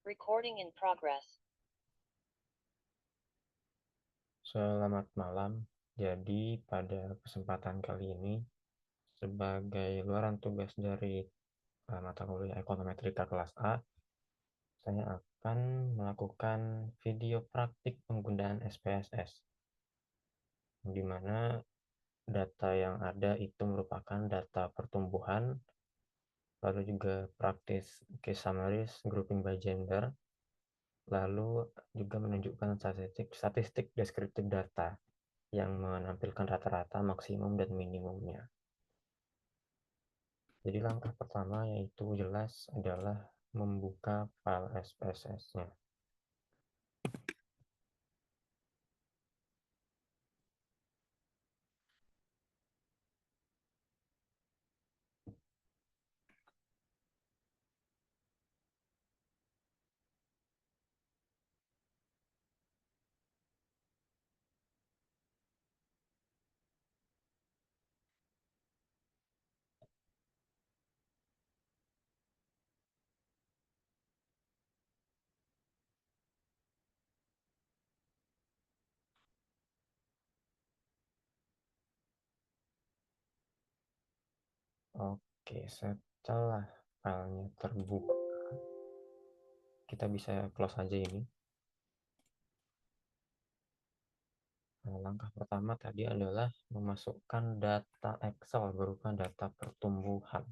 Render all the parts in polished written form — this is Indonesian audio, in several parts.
Recording in progress. Selamat malam. Jadi pada kesempatan kali ini sebagai luaran tugas dari mata kuliah Ekonometrika kelas A, saya akan melakukan video praktik penggunaan SPSS, di mana data yang ada itu merupakan data pertumbuhan, lalu juga praktis case summaries, grouping by gender, lalu juga menunjukkan statistik deskriptif data yang menampilkan rata-rata maksimum dan minimumnya. Jadi langkah pertama yaitu jelas adalah membuka file SPSS-nya. Oke, setelah filenya terbuka, kita bisa close aja ini. Nah, langkah pertama tadi adalah memasukkan data Excel berupa data pertumbuhan.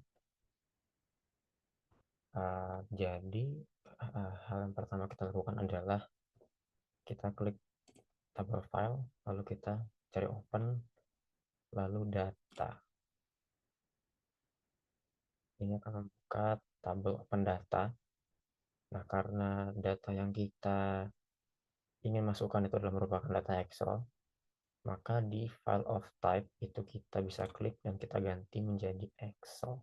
Jadi hal yang pertama kita lakukan adalah kita klik tabel file, lalu kita cari open, lalu data. Ini akan membuka tabel open data. Nah, karena data yang kita ingin masukkan itu adalah merupakan data Excel, maka di file of type itu kita bisa klik dan kita ganti menjadi Excel.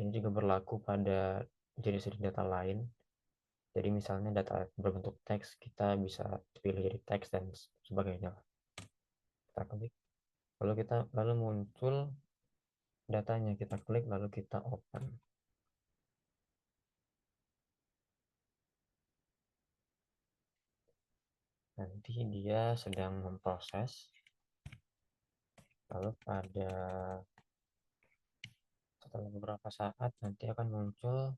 Ini juga berlaku pada jenis data lain. Jadi misalnya data berbentuk teks, kita bisa pilih jadi teks dan sebagainya. Kita klik, lalu muncul datanya, kita klik lalu kita open. Nanti dia sedang memproses. Lalu setelah beberapa saat nanti akan muncul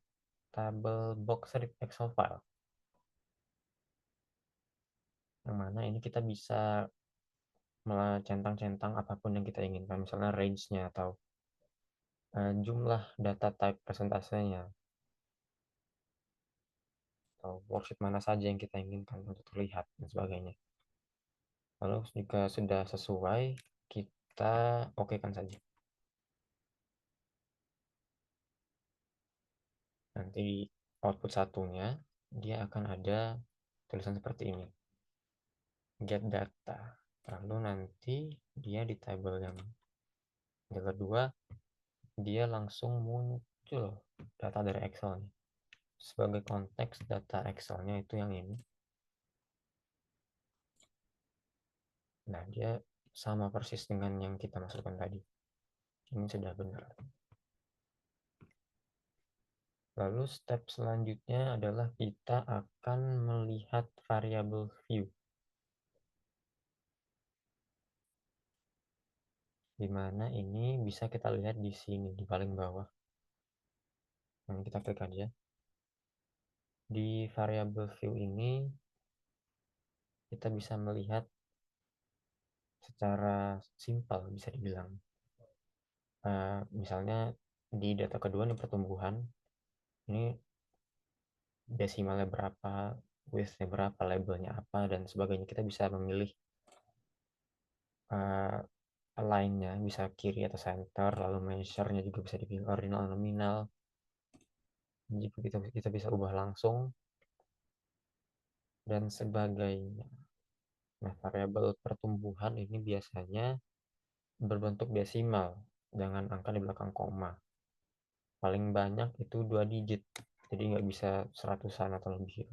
tabel box Excel file, yang mana ini kita bisa centang-centang apapun yang kita inginkan, misalnya range-nya atau jumlah data type presentasenya, atau worksheet mana saja yang kita inginkan untuk terlihat dan sebagainya. Lalu jika sudah sesuai, kita okekan saja. Nanti output satunya dia akan ada tulisan seperti ini, get data. Lalu nanti dia di table yang kedua dia langsung muncul data dari Excel-nya. Sebagai konteks data Excel-nya itu yang ini. Nah, dia sama persis dengan yang kita masukkan tadi. Ini sudah benar. Lalu step selanjutnya adalah kita akan melihat variable view, di mana ini bisa kita lihat di sini, di paling bawah. Nah, kita klik aja. Di variable view ini, kita bisa melihat secara simpel, bisa dibilang. Misalnya di data kedua nih pertumbuhan, ini desimalnya berapa, width-nya berapa, labelnya apa, dan sebagainya. Kita bisa memilih align-nya, bisa kiri atau center, lalu measure-nya juga bisa dipilih ordinal, nominal. Jadi kita bisa ubah langsung, dan sebagainya. Nah, variabel pertumbuhan ini biasanya berbentuk desimal, dengan angka di belakang koma. Paling banyak itu 2 digit, jadi nggak bisa seratusan atau lebih.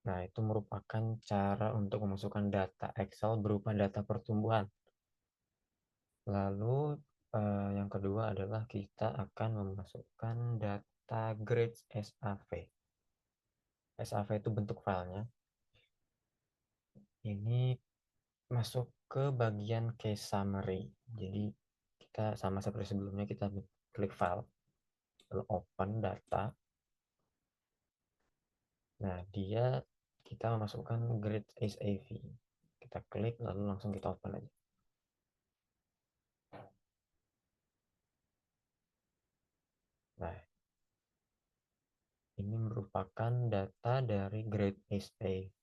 Nah, itu merupakan cara untuk memasukkan data Excel berupa data pertumbuhan. Lalu Yang kedua adalah kita akan memasukkan data grades SAV. SAV itu bentuk filenya. Ini masuk ke bagian case summary. Jadi kita sama seperti sebelumnya, kita klik file, lalu open data. Nah, kita memasukkan grade SAV. Kita klik lalu langsung kita open aja. Nah, ini merupakan data dari grade SAV.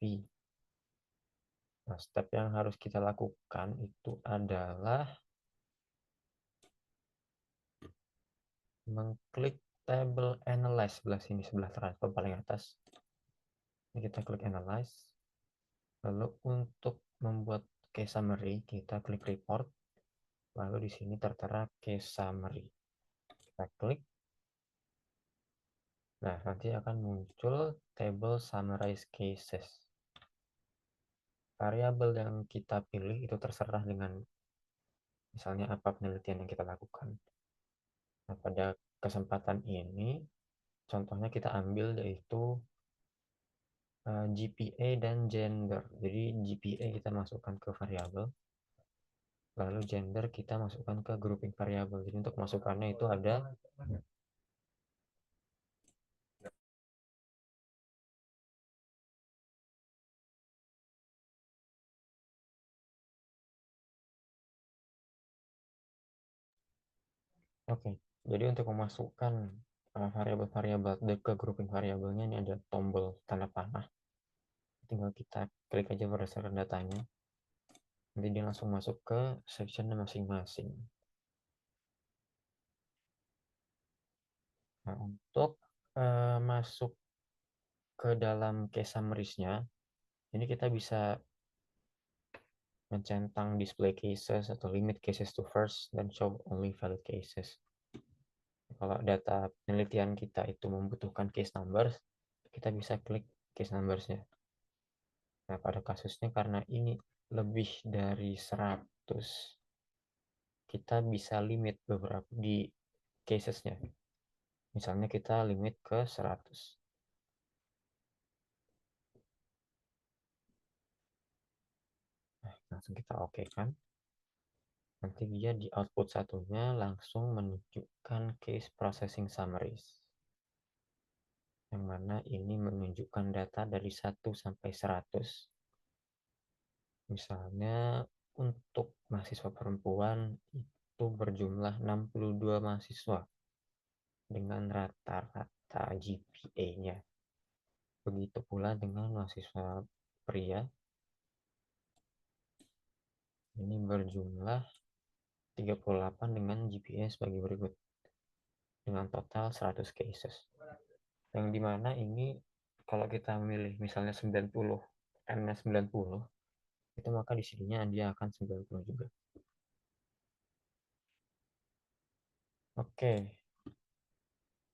Nah, step yang harus kita lakukan itu adalah mengklik table analyze sebelah sini, sebelah transfer paling atas. Ini kita klik analyze. Lalu untuk membuat case summary, kita klik report. Lalu di sini tertera case summary. Kita klik. Nah, nanti akan muncul table summarize cases. Variabel yang kita pilih itu terserah dengan misalnya apa penelitian yang kita lakukan. Nah, pada kesempatan ini, contohnya kita ambil yaitu GPA dan gender. Jadi GPA kita masukkan ke variabel, lalu gender kita masukkan ke grouping variabel. Jadi untuk masukannya itu ada Oke, jadi untuk memasukkan variabel-variabel ke grouping variabelnya ini ada tombol tanda panah. Tinggal kita klik aja berdasarkan datanya. Nanti dia langsung masuk ke section masing-masing. Nah, untuk masuk ke dalam case summaries-nya, ini kita bisa mencentang display cases atau limit cases to first dan show only valid cases. Kalau data penelitian kita itu membutuhkan case numbers, kita bisa klik case numbers-nya. Nah, pada kasusnya karena ini lebih dari 100, kita bisa limit beberapa di casesnya. Misalnya kita limit ke 100. Nah, langsung kita oke kan. Nanti dia di output satunya langsung menunjukkan case processing summaries. Yang mana ini menunjukkan data dari 1 sampai 100. Misalnya untuk mahasiswa perempuan itu berjumlah 62 mahasiswa dengan rata-rata GPA-nya. Begitu pula dengan mahasiswa pria. Ini berjumlah 38 dengan GPA sebagai berikut. Dengan total 100 cases. Yang dimana ini kalau kita memilih misalnya 90, N-nya 90, itu maka di sininya dia akan 90 juga. Oke.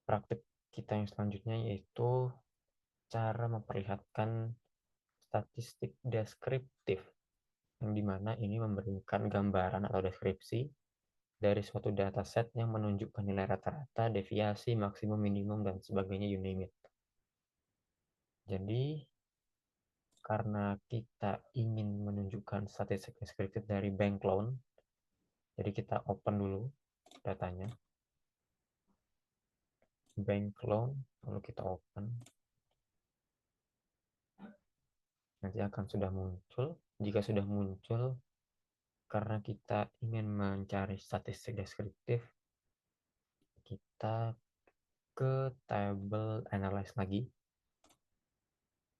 Praktik kita yang selanjutnya yaitu cara memperlihatkan statistik deskriptif, yang dimana ini memberikan gambaran atau deskripsi dari suatu dataset yang menunjukkan nilai rata-rata, deviasi, maksimum, minimum, dan sebagainya, you name it. Jadi, karena kita ingin menunjukkan statistik deskriptif dari bank loan, jadi kita open dulu datanya. Bank loan, lalu kita open. Nanti akan sudah muncul. Jika sudah muncul, karena kita ingin mencari statistik deskriptif, kita ke table analyze lagi.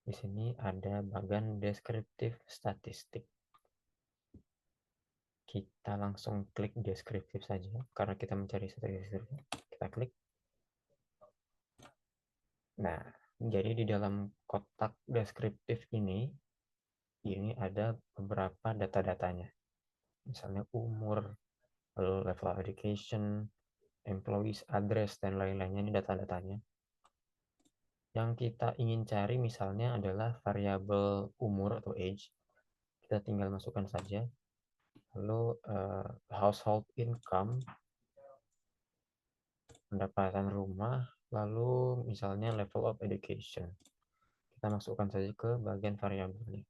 Di sini ada bagian deskriptif statistik. Kita langsung klik deskriptif saja karena kita mencari statistik deskriptif. Kita klik. Nah, jadi di dalam kotak deskriptif ini ada beberapa data-datanya. Misalnya umur, lalu level of education, employees address, dan lain-lainnya, ini data-datanya. Yang kita ingin cari misalnya adalah variabel umur atau age. Kita tinggal masukkan saja. Lalu household income, pendapatan rumah, lalu misalnya level of education. Kita masukkan saja ke bagian variabelnya.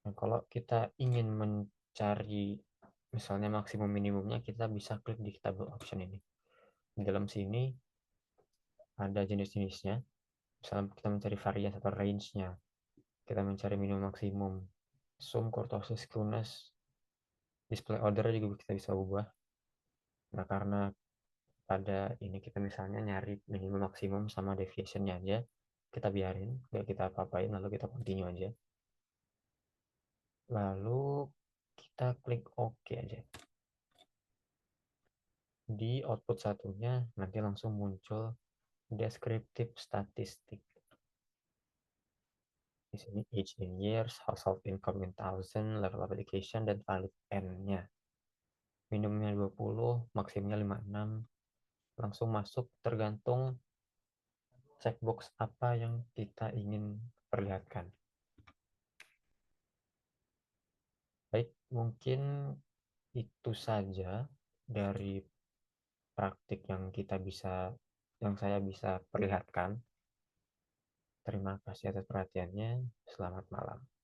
Nah, kalau kita ingin mencari misalnya maksimum minimumnya, kita bisa klik di table option ini. Di dalam sini ada jenis-jenisnya. Misalnya kita mencari varian atau range-nya. Kita mencari minimum maksimum. Sum, kurtosis, skewness, display order juga kita bisa ubah. Nah, karena pada ini kita misalnya nyari minimum maksimum sama deviation-nya aja, kita biarin, nggak kita apa-apain, lalu kita continue aja. Lalu kita klik OK aja. Di output satunya nanti langsung muncul descriptive statistik. Di sini age in years, household income in thousand, level of education, dan valid N-nya. Minimumnya 20, maksimumnya 56. Langsung masuk tergantung checkbox apa yang kita ingin perlihatkan. Baik, mungkin itu saja dari praktik yang saya bisa perlihatkan. Terima kasih atas perhatiannya. Selamat malam.